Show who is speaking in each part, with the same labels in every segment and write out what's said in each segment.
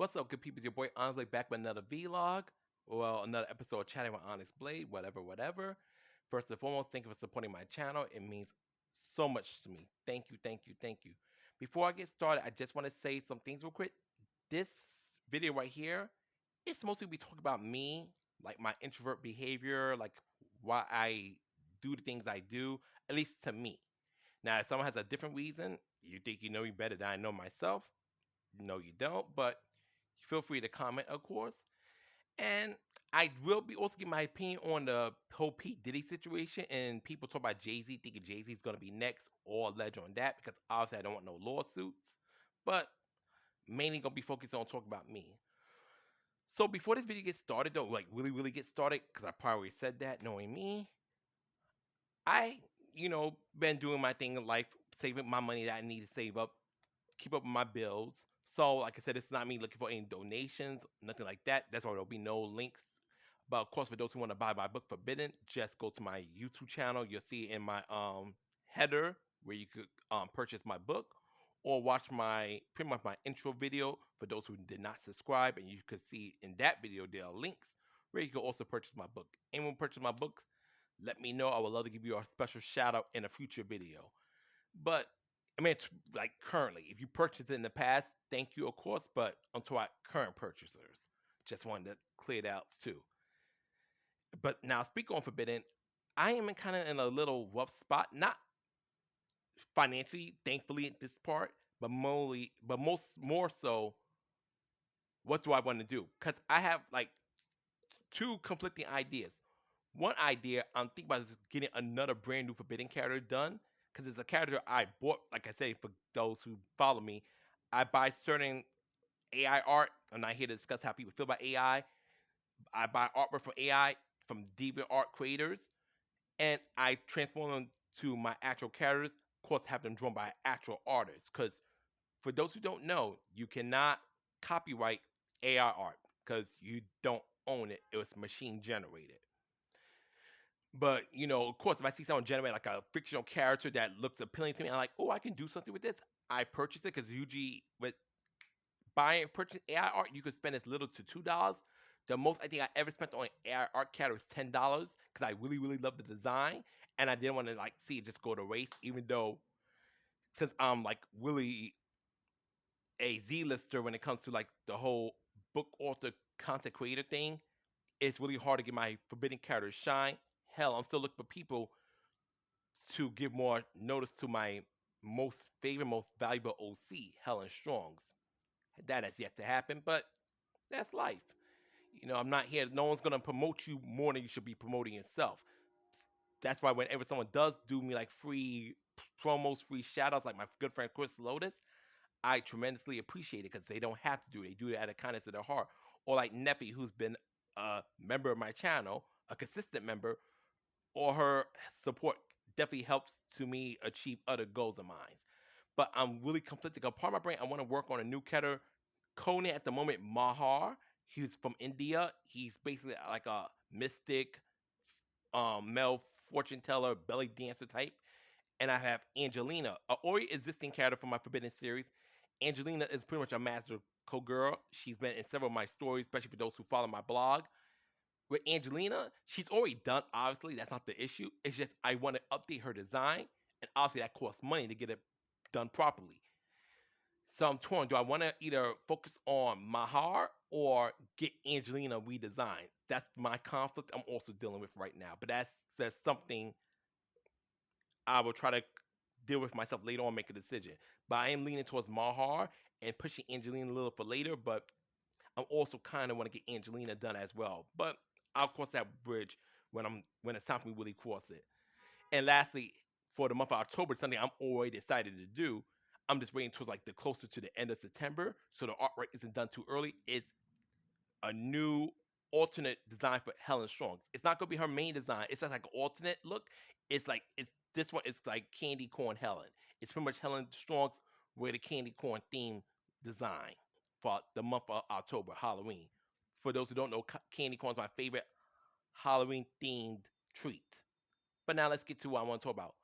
Speaker 1: What's up, good people? It's your boy Onyxe back with another vlog. Well, another episode of Chatting with Onyx Blade, whatever. First and foremost, thank you for supporting my channel. It means so much to me. Thank you, thank you, thank you. Before I get started, I just want to say some things real quick. This video right here, it's mostly we talk about me, like my introvert behavior, like why I do the things I do, at least to me. Now, if someone has a different reason, you think you know me better than I know myself. No, you don't, but feel free to comment, of course. And I will be also give my opinion on the whole P Diddy situation. And people talk about Jay Z, thinking Jay Z is going to be next or allege on that because obviously I don't want no lawsuits. But mainly going to be focused on talking about me. So before this video gets started, though, like really get started, because I probably said that knowing me, I, been doing my thing in life, saving my money that I need to save up, keep up with my bills. So, like I said, it's not me looking for any donations, nothing like that. That's why there'll be no links. But of course, for those who want to buy my book Forbidden, just go to my YouTube channel. You'll see in my header where you could purchase my book, or watch my pretty much my intro video for those who did not subscribe, and you could see in that video there are links where you can also purchase my book. Anyone purchase my book, let me know. I would love to give you a special shout out in a future video. But I mean, it's like currently, if you purchased it in the past, thank you, of course. But unto our current purchasers, just wanted to clear it out too. But now, speak on Forbidden, I am kind of in a little rough spot, not financially, thankfully, at this part, but more so, what do I want to do? Because I have like two conflicting ideas. One idea I'm thinking about is getting another brand new Forbidden character done because it's a character I bought. Like I say, for those who follow me, I buy certain AI art. I'm not here to discuss how people feel about AI. I buy artwork from AI from Deviant art creators, and I transform them to my actual characters. Of course, have them drawn by actual artists. Because for those who don't know, you cannot copyright AI art because you don't own it. It was machine generated. But of course, if I see someone generate like a fictional character that looks appealing to me, I'm like, oh, I can do something with this. I purchase it because usually with buying and purchasing AI art, you could spend as little to $2. The most I think I ever spent on AI art character was $10 because I really love the design and I didn't want to like see it just go to waste. Even though since I'm like really a Z-lister when it comes to like the whole book author content creator thing, it's really hard to get my forbidden characters shine. Hell, I'm still looking for people to give more notice to my most favorite, most valuable OC, Helen Strong's. That has yet to happen, but that's life. I'm not here. No one's gonna promote you more than you should be promoting yourself. That's why whenever someone does do me like free promos, free shout outs, like my good friend Chris Lotus, I tremendously appreciate it because they don't have to do it. They do it out of kindness of their heart. Or like Neppy, who's been a member of my channel, a consistent member, or her support definitely helps to me achieve other goals of mine. But I'm really conflicted. A part of my brain, I want to work on a new character. Conan at the moment, Mahar. He's from India. He's basically like a mystic, male fortune teller, belly dancer type. And I have Angelina, a already existing character from my Forbidden series. Angelina is pretty much a magical girl. She's been in several of my stories, especially for those who follow my blog. With Angelina, she's already done. Obviously, that's not the issue. It's just I want to update her design, and obviously that costs money to get it done properly. So I'm torn. Do I want to either focus on Mahar or get Angelina redesigned? That's my conflict I'm also dealing with right now. But that's something I will try to deal with myself later on, make a decision. But I am leaning towards Mahar and pushing Angelina a little for later. But I'm also kind of want to get Angelina done as well. But I'll cross that bridge when it's time for me to really cross it. And lastly, for the month of October, something I'm already decided to do. I'm just waiting towards like the closer to the end of September, so the artwork isn't done too early. Is a new alternate design for Helen Strong. It's not gonna be her main design. It's just like an alternate look. It's like it's this one is like candy corn Helen. It's pretty much Helen Strong's with a candy corn theme design for the month of October, Halloween. For those who don't know, candy corn is my favorite Halloween themed treat. But now let's get to what I want to talk about.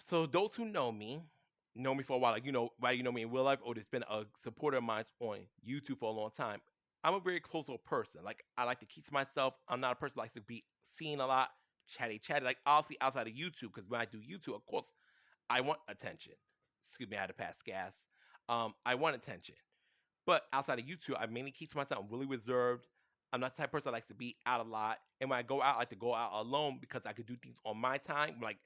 Speaker 1: So those who know me, know me for a while, like why you know me in real life, or there's been a supporter of mine on YouTube for a long time. I'm a very close person. Like I like to keep to myself. I'm not a person that likes to be seen a lot, chatty. Like obviously outside of YouTube, because when I do YouTube, of course I want attention. Excuse me, I had to pass gas. I want attention. But outside of YouTube, I mainly keep to myself. I'm really reserved. I'm not the type of person that likes to be out a lot. And when I go out, I like to go out alone because I could do things on my time. Like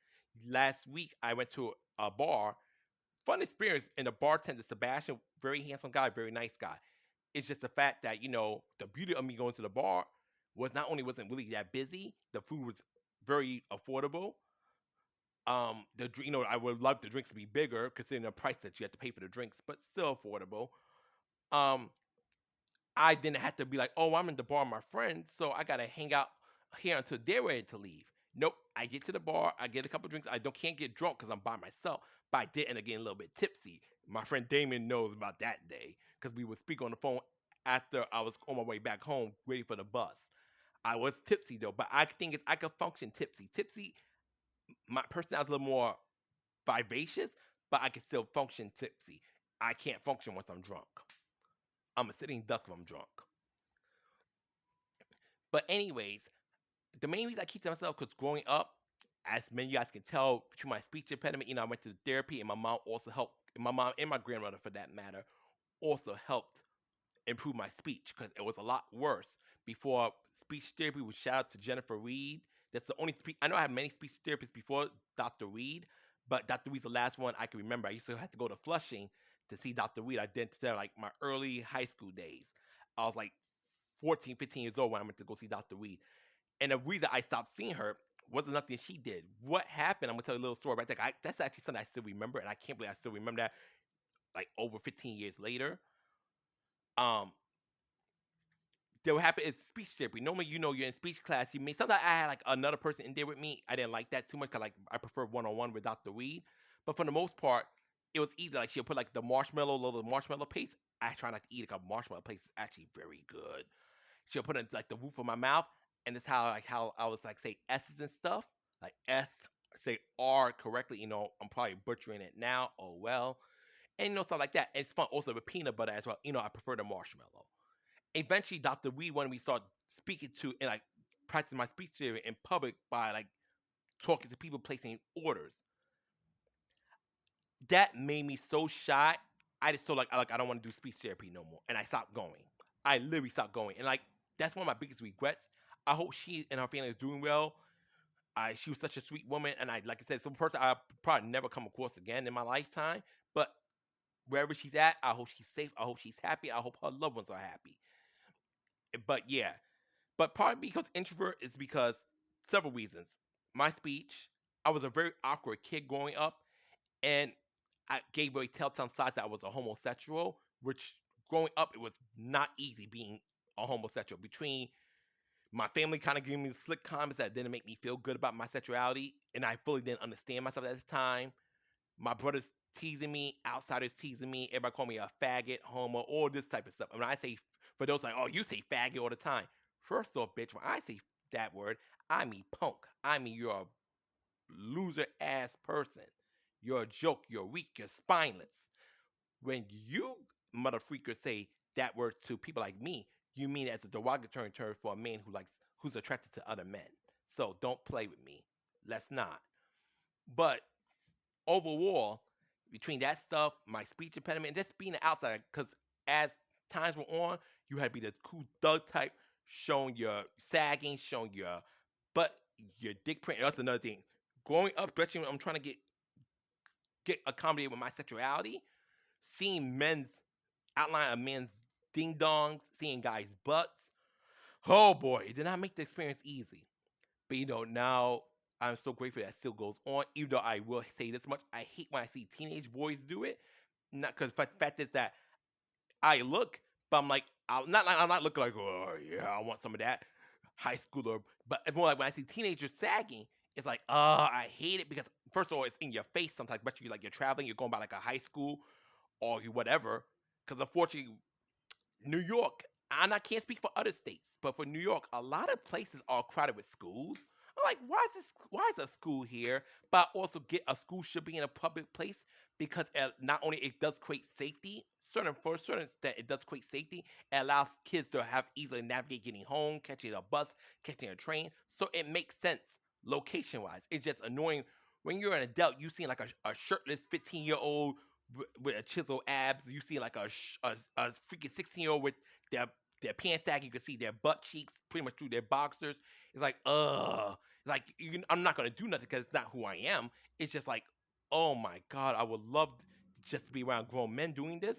Speaker 1: last week, I went to a bar. Fun experience. And the bartender, Sebastian, very handsome guy, very nice guy. It's just the fact that, the beauty of me going to the bar was not only wasn't really that busy, the food was very affordable. I would love the drinks to be bigger considering the price that you have to pay for the drinks, but still affordable. Um, I didn't have to be like, oh, I'm in the bar with my friends, so I gotta hang out here until they're ready to leave. Nope. I get to the bar, I get a couple drinks. I don't can't get drunk because I'm by myself, but I did end up getting a little bit tipsy. My friend Damon knows about that day because we would speak on the phone after I was on my way back home, waiting for the bus. I was tipsy though, but I think is I could function tipsy. Tipsy, my personality is a little more vivacious, but I can still function tipsy. I can't function once I'm drunk. I'm a sitting duck if I'm drunk. But anyways, the main reason I keep to myself because growing up, as many of you guys can tell, through my speech impediment, I went to therapy, and my mom also helped. My mom and my grandmother, for that matter, also helped improve my speech because it was a lot worse before speech therapy. Was shout out to Jennifer Reed. That's the only speech I know. I had many speech therapists before Dr. Reed, but Dr. Reed's the last one I can remember. I used to have to go to Flushing to see Dr. Reed. I did like my early high school days. I was like 14, 15 years old when I went to go see Dr. Reed. And the reason I stopped seeing her wasn't nothing she did. What happened? I'm gonna tell you a little story right there. That's actually something I still remember, and I can't believe I still remember that. Like over 15 years later, um, what happened is speech therapy. Normally, you're in speech class. You may sometimes I had like another person in there with me. I didn't like that too much because like I prefer one on one with Dr. Reed. But for the most part, it was easy. Like she'll put like the marshmallow, little marshmallow paste. I try not to eat it because marshmallow paste is actually very good. She'll put it in like the roof of my mouth, and it's how I was like say S's and stuff, like S, say R correctly. I'm probably butchering it now. Oh well, and stuff like that. And it's fun also with peanut butter as well. I prefer the marshmallow. Eventually, Dr. Reed wanted me to start speaking to and like practice my speech theory in public by like talking to people placing orders. That made me so shy. I just felt like I don't want to do speech therapy no more, and I stopped going. I literally stopped going, and like that's one of my biggest regrets. I hope she and her family is doing well. She was such a sweet woman, and like I said, some person I probably never come across again in my lifetime. But wherever she's at, I hope she's safe. I hope she's happy. I hope her loved ones are happy. But yeah, but partly because introvert is because several reasons. My speech, I was a very awkward kid growing up, and I gave away telltale signs that I was a homosexual, which growing up it was not easy being a homosexual. Between my family kind of giving me slick comments that didn't make me feel good about my sexuality, and I fully didn't understand myself at this time. My brothers teasing me, outsiders teasing me, everybody call me a faggot, homo, all this type of stuff. And when I say, for those like, oh, you say faggot all the time. First off, bitch, when I say that word, I mean punk. I mean you're a loser ass person. You're a joke. You're weak. You're spineless. When you mother freakers say that word to people like me, you mean it as a derogatory term for a man who's attracted to other men. So don't play with me. Let's not. But overall, between that stuff, my speech impediment, and just being an outsider, because as times were on, you had to be the cool thug type, showing your sagging, showing your butt, your dick print. That's another thing. Growing up, especially when I'm trying to get accommodated with my sexuality, seeing men's outline of men's ding dongs, seeing guys' butts. Oh boy, it did not make the experience easy. But now I'm so grateful that still goes on. Even though I will say this much, I hate when I see teenage boys do it. Not because the fact is that I look, but I'm not looking like, oh yeah, I want some of that high schooler. But it's more like when I see teenagers sagging, it's like, I hate it because first of all, it's in your face sometimes, especially like you're traveling, you're going by like a high school or you whatever. Because unfortunately, New York, and I can't speak for other states, but for New York, a lot of places are crowded with schools. I'm like, why is this? Why is a school here? But I also get a school should be in a public place because not only it does create safety, certain for a certain extent it does create safety. It allows kids to have easily navigate getting home, catching a bus, catching a train. So it makes sense location wise. It's just annoying when you're an adult. You see like a shirtless 15-year-old with a chisel abs. You see like a freaking 16-year-old with their pants sag. You can see their butt cheeks pretty much through their boxers. It's like, ugh. Like I'm not gonna do nothing because it's not who I am. It's just like, oh my god, I would love just to be around grown men doing this.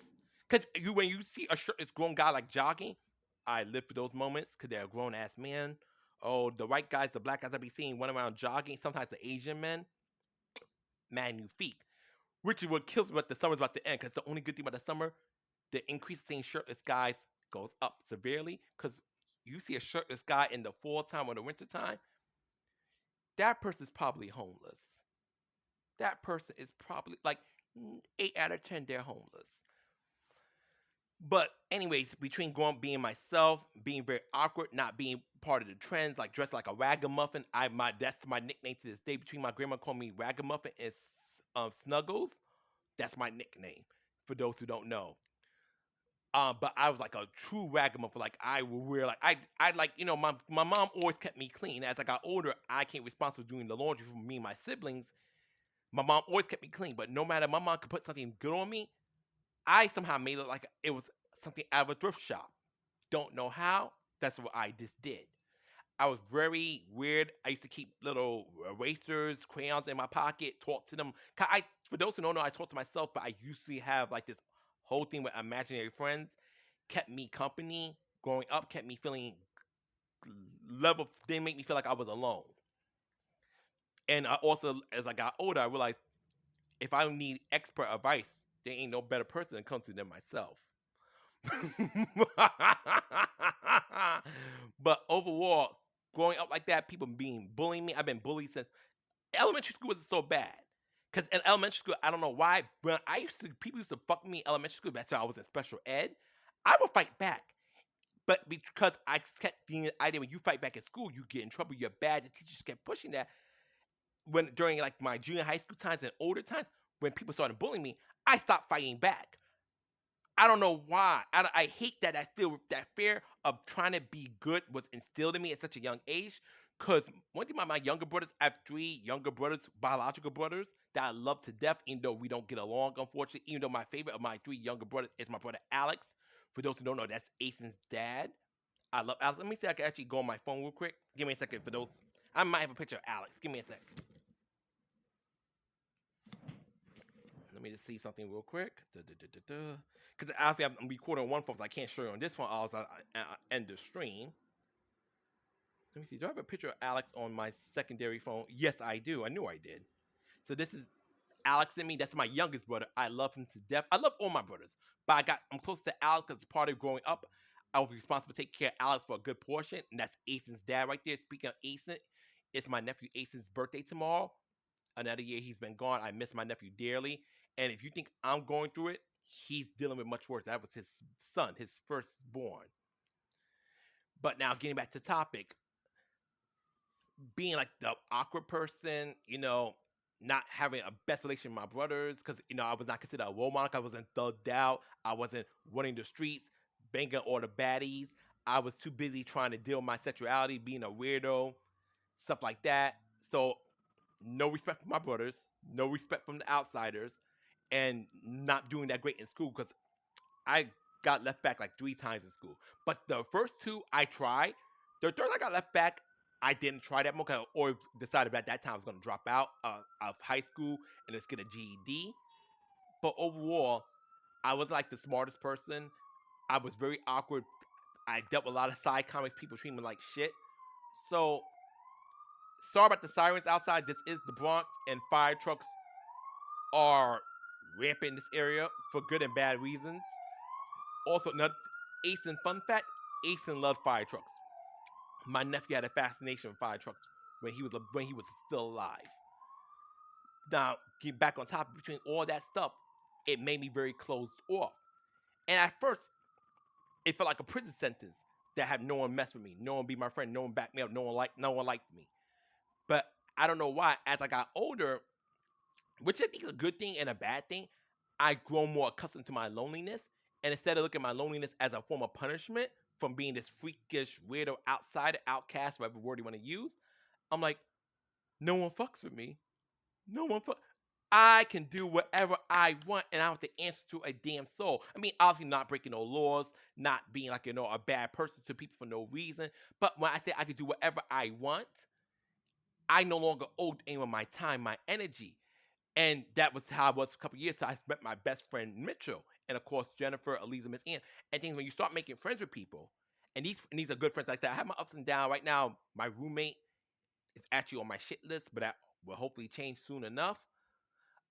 Speaker 1: Because when you see a shirtless grown guy like jogging, I live for those moments because they're a grown ass man. Oh, the white guys, the black guys I be seeing running around jogging. Sometimes the Asian men, magnifique. Which is what kills me. But the summer's about to end because the only good thing about the summer, the increase of seeing shirtless guys goes up severely because you see a shirtless guy in the fall time or the winter time, that person's probably homeless. That person is probably like 8 out of 10, they're homeless. But anyways, between growing being myself, being very awkward, not being part of the trends, like dressed like a ragamuffin, that's my nickname to this day. Between my grandma calling me ragamuffin and Snuggles, that's my nickname for those who don't know. But I was like a true ragamuffin. Like I would wear like I like my mom always kept me clean. As I got older, I became responsible for doing the laundry for me and my siblings. My mom always kept me clean, but no matter my mom could put something good on me, I somehow made it like it was something out of a thrift shop. Don't know how. That's what I just did. I was very weird. I used to keep little erasers, crayons in my pocket, talk to them. For those who don't know, I talk to myself, but I usually have like this whole thing with imaginary friends. Kept me company growing up, kept me feeling level, didn't make me feel like I was alone. And I also, as I got older, I realized if I need expert advice, there ain't no better person to come to than myself. But overall, growing up like that, people being bullying me. I've been bullied since elementary school. Wasn't so bad because in elementary school, I don't know why, but people used to fuck me in elementary school. That's why I was in special ed. I would fight back. But because I kept the idea when you fight back at school, you get in trouble, you're bad. The teachers kept pushing that. When during like my junior high school times and older times, when people started bullying me, I stopped fighting back. I don't know why. I hate that. I feel that fear of trying to be good was instilled in me at such a young age. Cause one thing about my younger brothers, I have 3 younger brothers, biological brothers that I love to death, even though we don't get along, unfortunately. Even though my favorite of my 3 younger brothers is my brother Alex. For those who don't know, that's Aisen's dad. I love Alex. Let me see if I can actually go on my phone real quick. Give me a second for those. I might have a picture of Alex. Give me a sec. Let me just see something real quick. Because obviously I'm recording on one phone, so I can't show you on this one. I'll end the stream. Let me see. Do I have a picture of Alex on my secondary phone? Yes, I do. I knew I did. So this is Alex and me. That's my youngest brother. I love him to death. I love all my brothers, but I'm close to Alex because part of growing up, I was responsible for taking care of Alex for a good portion, and that's Asen's dad right there. Speaking of Asen, it's my nephew Asen's birthday tomorrow. Another year he's been gone. I miss my nephew dearly. And if you think I'm going through it, he's dealing with much worse. That was his son, his firstborn. But now getting back to topic, being like the awkward person, not having a best relation with my brothers, because I was not considered a role model. I wasn't thugged out. I wasn't running the streets, banging all the baddies. I was too busy trying to deal with my sexuality, being a weirdo, stuff like that. So no respect for my brothers, no respect from the outsiders, and not doing that great in school because I got left back like 3 times in school. But the first 2 I tried. The third I got left back, I didn't try that much or decided at that time I was going to drop out of high school and let's get a GED. But overall, I was like the smartest person. I was very awkward. I dealt with a lot of side comics. People treat me like shit. So sorry about the sirens outside. This is the Bronx, and fire trucks are rampant in this area for good and bad reasons. Also, another Asen fun fact: Asen loved fire trucks. My nephew had a fascination with fire trucks when he was still alive. Now, get back on topic. Between all that stuff, it made me very closed off. And at first, it felt like a prison sentence that had no one mess with me, no one be my friend, no one back me up, no one liked me. I don't know why. As I got older, which I think is a good thing and a bad thing, I grow more accustomed to my loneliness. And instead of looking at my loneliness as a form of punishment from being this freakish, weirdo, outsider, outcast, whatever word you want to use, I'm like, no one fucks with me. No one fuck. I can do whatever I want, and I don't have to answer to a damn soul. I mean, obviously, not breaking no laws, not being like a bad person to people for no reason. But when I say I can do whatever I want, I no longer owe anyone my time, my energy. And that was how I was a couple years. So I met my best friend Mitchell, and of course Jennifer, Eliza, Miss Ann. And things when you start making friends with people, and these are good friends. Like I said, I have my ups and downs. Right now, my roommate is actually on my shit list, but that will hopefully change soon enough.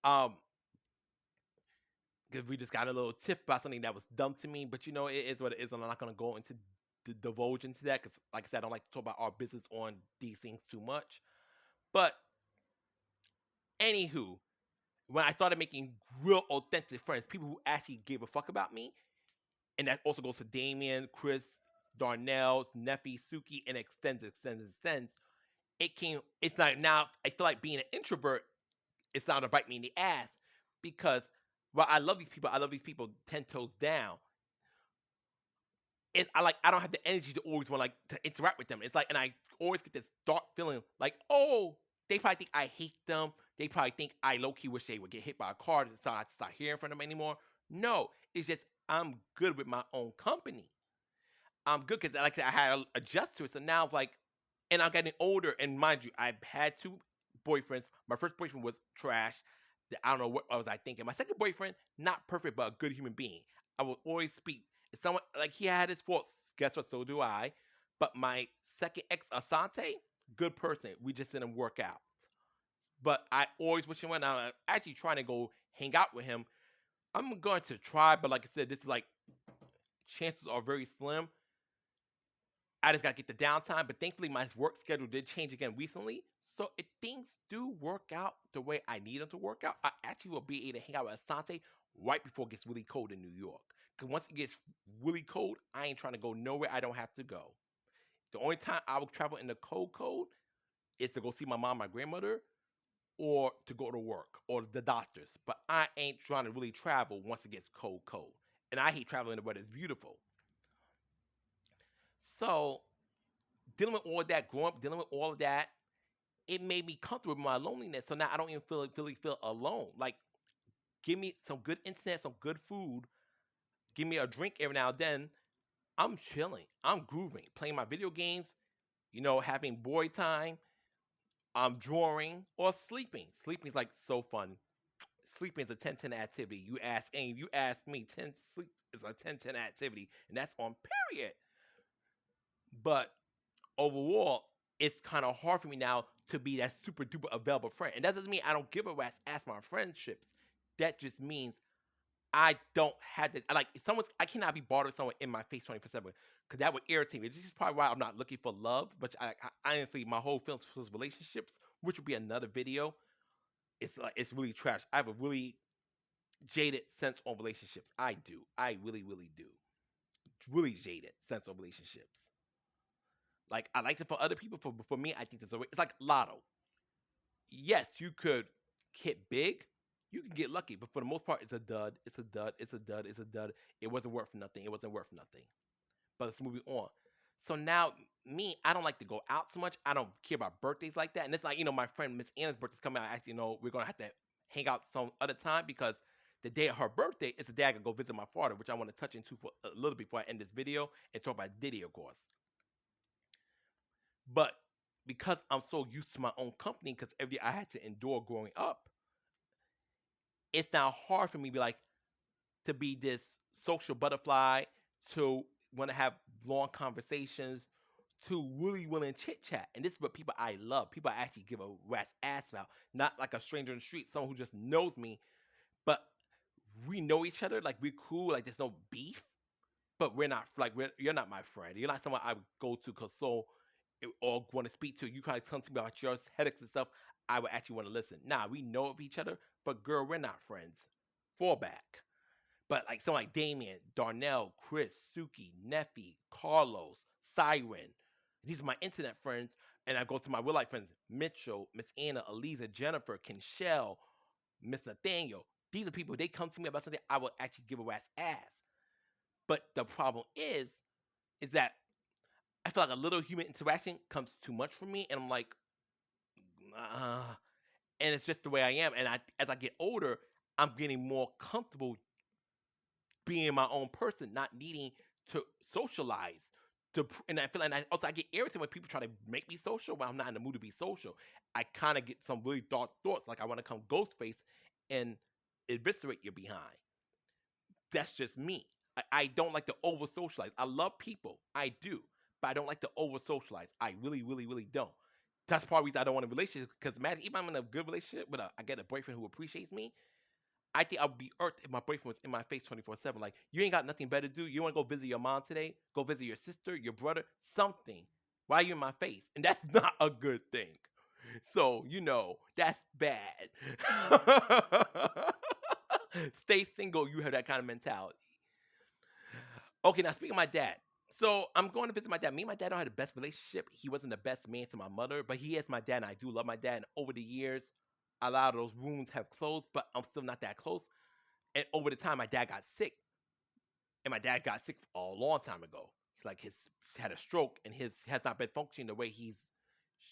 Speaker 1: Um, because we just got a little tip about something that was dumb to me, but it is what it is, and I'm not gonna go into divulge into that because, like I said, I don't like to talk about our business on these things too much. But anywho, when I started making real authentic friends, people who actually gave a fuck about me, and that also goes to Damien, Chris, Darnell, Neffy, Suki, and extends. It's like now I feel like being an introvert, it's not to bite me in the ass because while I love these people 10 toes down. I don't have the energy to always want like to interact with them. It's like, and I always get this dark feeling like, oh, they probably think I hate them. They probably think I low key wish they would get hit by a car so I start hearing from them anymore. No, it's just I'm good with my own company. I'm good because like I said, I had to adjust to it. So now it's like, and I'm getting older. And mind you, I've had two boyfriends. My first boyfriend was trash. I don't know what I was thinking. My second boyfriend, not perfect, but a good human being. I will always speak. If someone like he had his faults, guess what? So do I. But my second ex, Asante, good person. We just didn't work out. But I always wish him well. Now I'm actually trying to go hang out with him. I'm going to try, but like I said, this is like chances are very slim. I just gotta get the downtime. But thankfully, my work schedule did change again recently. So if things do work out the way I need them to work out, I actually will be able to hang out with Asante right before it gets really cold in New York. Because once it gets really cold, I ain't trying to go nowhere I don't have to go. The only time I will travel in the cold is to go see my mom, my grandmother, or to go to work or the doctors. But I ain't trying to really travel once it gets cold. And I hate traveling in the weather. It's beautiful. So dealing with all that, growing up, dealing with all of that, it made me comfortable with my loneliness. So now I don't even really feel alone. Like, give me some good internet, some good food, give me a drink every now and then. I'm chilling. I'm grooving, playing my video games, having boy time. I'm drawing or sleeping. Sleeping is like so fun. Sleeping is a 10-10 activity. You ask me, 10 sleep is a 10-10 activity, and that's on period. But overall, it's kind of hard for me now to be that super duper available friend. And that doesn't mean I don't give a rat's ass my friendships. That just means I don't have to like I cannot be bothered with someone in my face 24/7 because that would irritate me. This is probably why I'm not looking for love. But I honestly, my whole feelings for relationships, which would be another video, it's really trash. I have a really jaded sense on relationships. I do. I really, really do. Really jaded sense on relationships. Like I like it for other people. For me, I think it's like lotto. Yes, you could hit big. You can get lucky, but for the most part, it's a dud. It's a dud. It's a dud. It's a dud. It wasn't worth nothing. It wasn't worth nothing. But let's move on. So now, me, I don't like to go out so much. I don't care about birthdays like that. And it's like, my friend Miss Anna's birthday's coming out. Actually, we're gonna have to hang out some other time because the day of her birthday is the day I can go visit my father, which I want to touch into for a little bit before I end this video and talk about Diddy, of course. But because I'm so used to my own company, because every I had to endure growing up, it's now hard for me to be like to be this social butterfly, to want to have long conversations, to really willing chit chat. And this is what people I love. People I actually give a rat's ass about. Not like a stranger in the street, someone who just knows me, but we know each other. Like we're cool. Like there's no beef, but we're not like you're not my friend. You're not someone I would go to console or want to speak to. You kind of come to me about your headaches and stuff. I would actually want to listen. Nah, we know of each other, but girl, we're not friends. Fall back. But like someone like Damien, Darnell, Chris, Suki, Neffy, Carlos, Siren, these are my internet friends. And I go to my real life friends, Mitchell, Miss Anna, Eliza, Jennifer, Kinshell, Miss Nathaniel. These are people, they come to me about something, I will actually give a rat's ass. But the problem is that I feel like a little human interaction comes too much for me, and I'm like, and it's just the way I am. And as I get older, I'm getting more comfortable being my own person, not needing to socialize. And I feel like I get irritated when people try to make me social when I'm not in the mood to be social. I kind of get some really dark thoughts, like I want to come Ghostface and eviscerate your behind. That's just me. I don't like to over socialize. I love people, I do, but I don't like to over socialize. I really, really, really don't. That's part of the reason I don't want a relationship. Because imagine if I'm in a good relationship with I get a boyfriend who appreciates me. I think I would be irked if my boyfriend was in my face 24/7. Like, you ain't got nothing better to do. You want to go visit your mom today? Go visit your sister, your brother, something. Why are you in my face? And that's not a good thing. So, that's bad. Stay single, you have that kind of mentality. Okay, now speaking of my dad. So I'm going to visit my dad. Me and my dad don't have the best relationship. He wasn't the best man to my mother, but he is my dad, and I do love my dad. And over the years, a lot of those wounds have closed, but I'm still not that close. And over the time, my dad got sick, and my dad got sick a long time ago. Like his had a stroke, and his has not been functioning the way he's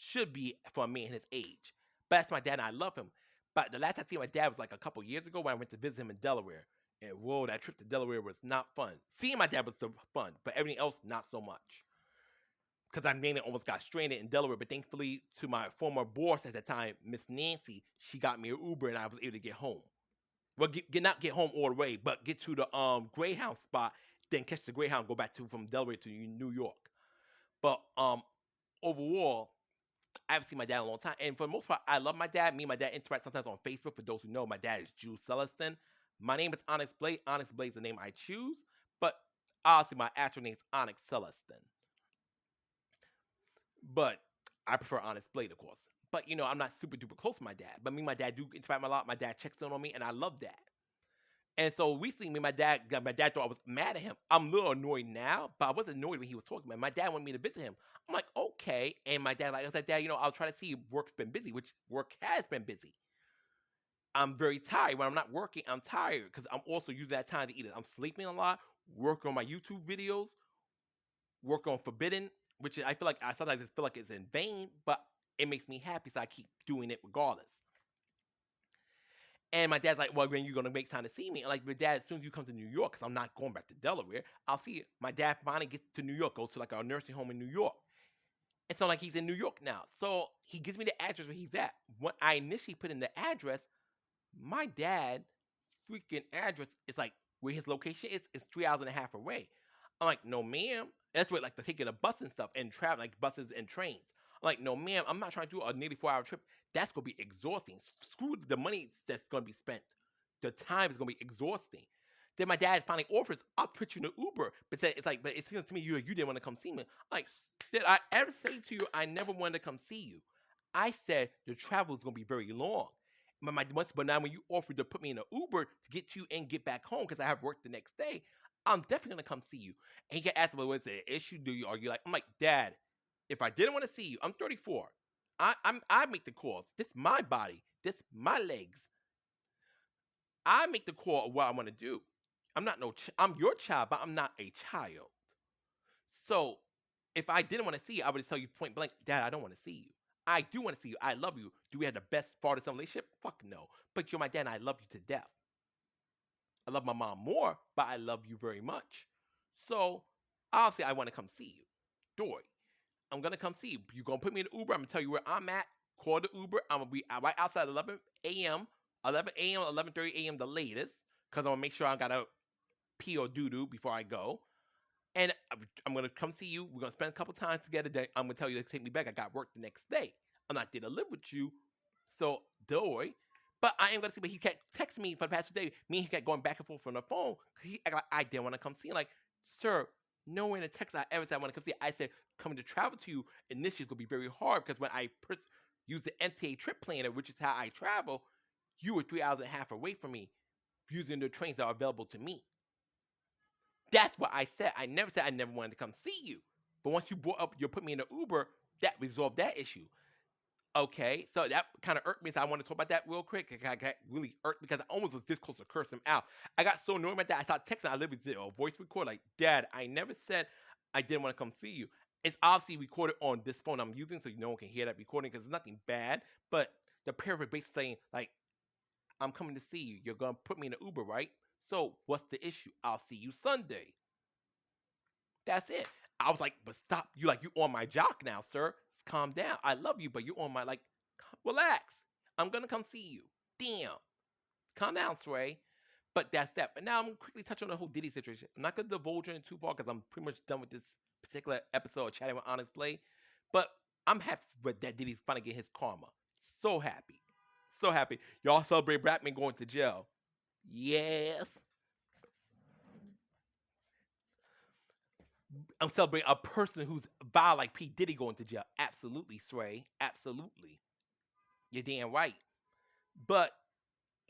Speaker 1: should be for a man his age. But that's my dad, and I love him. But the last I see my dad was like a couple years ago when I went to visit him in Delaware. And whoa, that trip to Delaware was not fun. Seeing my dad was so fun, but everything else not so much. Because I mainly almost got stranded in Delaware, but thankfully to my former boss at the time, Miss Nancy, she got me an Uber and I was able to get home. Well, not get home all the way, but get to the Greyhound spot, then catch the Greyhound, go back to from Delaware to New York. But overall, I haven't seen my dad in a long time. And for the most part, I love my dad. Me and my dad interact sometimes on Facebook. For those who know, my dad is Jules Celestin. My name is Onyx Blade. Onyx Blade is the name I choose. But honestly, my actual name is Onyx Celestin. But I prefer Onyx Blade, of course. But, I'm not super duper close to my dad. But me and my dad do interact a lot. My dad checks in on me, and I love that. And so recently, my dad thought I was mad at him. I'm a little annoyed now, but I wasn't annoyed when he was talking. My dad wanted me to visit him. I'm like, okay. And my dad, I was like, Dad, I'll try to see if work's been busy, which work has been busy. I'm very tired. When I'm not working, I'm tired because I'm also using that time to eat it. I'm sleeping a lot, working on my YouTube videos, work on Forbidden, which I feel like I sometimes just feel like it's in vain, but it makes me happy, so I keep doing it regardless. And my dad's like, well, when you gonna make time to see me? I'm like, but dad, as soon as you come to New York, because I'm not going back to Delaware, I'll see you. My dad finally gets to New York, goes to like a nursing home in New York. And so like he's in New York now. So he gives me the address where he's at. When I initially put in the address, my dad's freaking address is like where his location is 3 hours and a half away. I'm like, no, ma'am. That's what like the taking a bus and stuff and travel like buses and trains. I'm like, no, ma'am. I'm not trying to do a nearly 4 hour trip. That's gonna be exhausting. Screw the money that's gonna be spent. The time is gonna be exhausting. Then my dad finally offers, I'll put you in an Uber. But it's like, but it seems to me you didn't want to come see me. I'm like, did I ever say to you I never wanted to come see you? I said the travel is gonna be very long. But now when you offered to put me in an Uber to get you and get back home because I have work the next day, I'm definitely gonna come see you. And he get asked, well, what's the issue? Do you argue? Like, I'm like, Dad, if I didn't want to see you, I'm 34. I make the calls. This is my body. This is my legs. I make the call of what I want to do. I'm your child, but I'm not a child. So if I didn't want to see you, I would tell you point blank, Dad, I don't want to see you. I do want to see you. I love you. Do we have the best father-son relationship? Fuck no. But you're my dad, and I love you to death. I love my mom more, but I love you very much. So obviously, I want to come see you. Dory, I'm gonna come see you. You're gonna put me in the Uber. I'm gonna tell you where I'm at. Call the Uber. I'm gonna be right outside 11 a.m. 11 a.m. 11:30 a.m. the latest, because I'm gonna make sure I got to pee or doo doo before I go. And I'm gonna come see you. We're gonna spend a couple times together. Then I'm gonna tell you to take me back. I got work the next day. I'm not there to live with you, so doy. But I am gonna see. But he kept texting me for the past 2 days. Me and he kept going back and forth on the phone. I didn't want to come see him. Like, sir, nowhere in the text I ever said I want to come see. I said coming to travel to you initially is gonna be very hard because when I use the NTA trip planner, which is how I travel, you were 3 hours and a half away from me using the trains that are available to me. That's what I said. I never said I never wanted to come see you. But once you brought up, you put me in an Uber, that resolved that issue. Okay, so that kind of irked me. So I want to talk about that real quick. I got really irked because I almost was this close to curse him out. I got so annoyed about that. I started texting. I literally did a voice record like, "Dad, I never said I didn't want to come see you. It's obviously recorded on this phone I'm using, so no one can hear that recording because it's nothing bad. But the parent basically saying like, I'm coming to see you. You're gonna put me in an Uber, right? So what's the issue? I'll see you Sunday. That's it. I was like, but stop. You on my jock now, sir. Calm down. I love you, but you on my like, relax. I'm gonna come see you. Damn. Calm down, Sway. But that's that. But now I'm gonna quickly touch on the whole Diddy situation. I'm not gonna divulge it too far because I'm pretty much done with this particular episode of Chatting with Honest Play. But I'm happy that Diddy's finally getting his karma. So happy. So happy. Y'all celebrate Bratman going to jail. Yes. I'm celebrating a person who's vile like P Diddy going to jail. Absolutely, Sway. Absolutely. You're damn right. But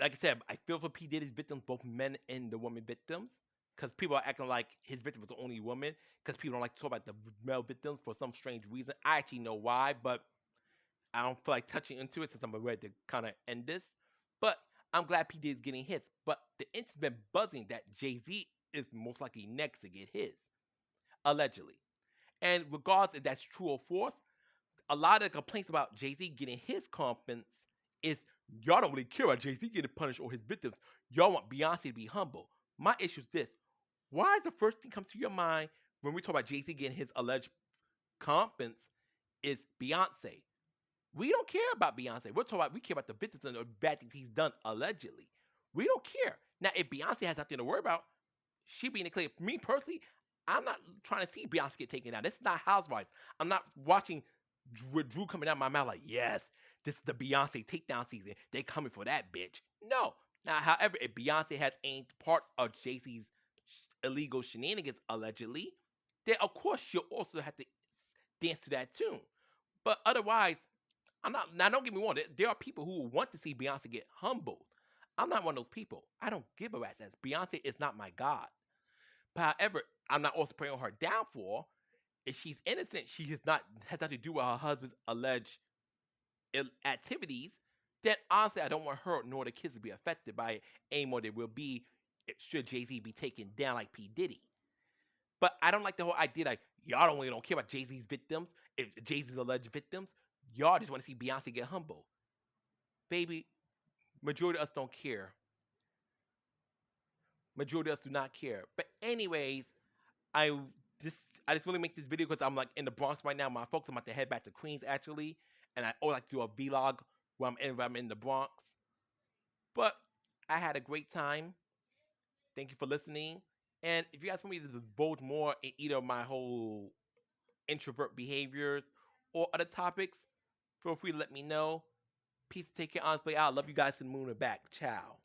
Speaker 1: like I said, I feel for P Diddy's victims, both men and the woman victims, because people are acting like his victim was the only woman. Because people don't like to talk about the male victims for some strange reason. I actually know why, but I don't feel like touching into it since I'm ready to kind of end this. But I'm glad P Diddy's getting his. But the internet's been buzzing that Jay Z is most likely next to get his, allegedly. And regardless if that's true or false, a lot of the complaints about Jay Z getting his comeuppance is y'all don't really care about Jay Z getting punished or his victims. Y'all want Beyonce to be humble. My issue is this: why is the first thing comes to your mind when we talk about Jay Z getting his alleged comeuppance is Beyonce? We don't care about Beyonce. We care about the victims and the bad things he's done allegedly. We don't care. Now, if Beyonce has nothing to worry about, she being clear. Me personally, I'm not trying to see Beyonce get taken down. This is not Housewives. I'm not watching with Drew coming out my mouth like, yes, this is the Beyonce takedown season. They coming for that bitch. No. Now, however, if Beyonce has any parts of Jay Z's illegal shenanigans allegedly, then of course she'll also have to dance to that tune. But otherwise, I'm not. Now, don't get me wrong. There are people who want to see Beyonce get humbled. I'm not one of those people. I don't give a rat's ass. Beyonce is not my god. But however, I'm not also praying on her downfall. If she's innocent, she has nothing to do with her husband's alleged activities. Then honestly, I don't want her nor the kids to be affected by it any more than will be should Jay Z be taken down like P Diddy. But I don't like the whole idea like y'all don't really don't care about Jay Z's victims, if Jay Z's alleged victims. Y'all just want to see Beyonce get humble. Baby, majority of us don't care. Majority of us do not care. But anyways, I I just really make this video because I'm like in the Bronx right now. My folks, I'm about to head back to Queens actually, and I always like to do a vlog where I'm in the Bronx. But I had a great time. Thank you for listening. And if you guys want me to divulge more in either my whole introvert behaviors or other topics, feel free to let me know. Peace. Take care. Honestly, I love you guys to the moon and back. Ciao.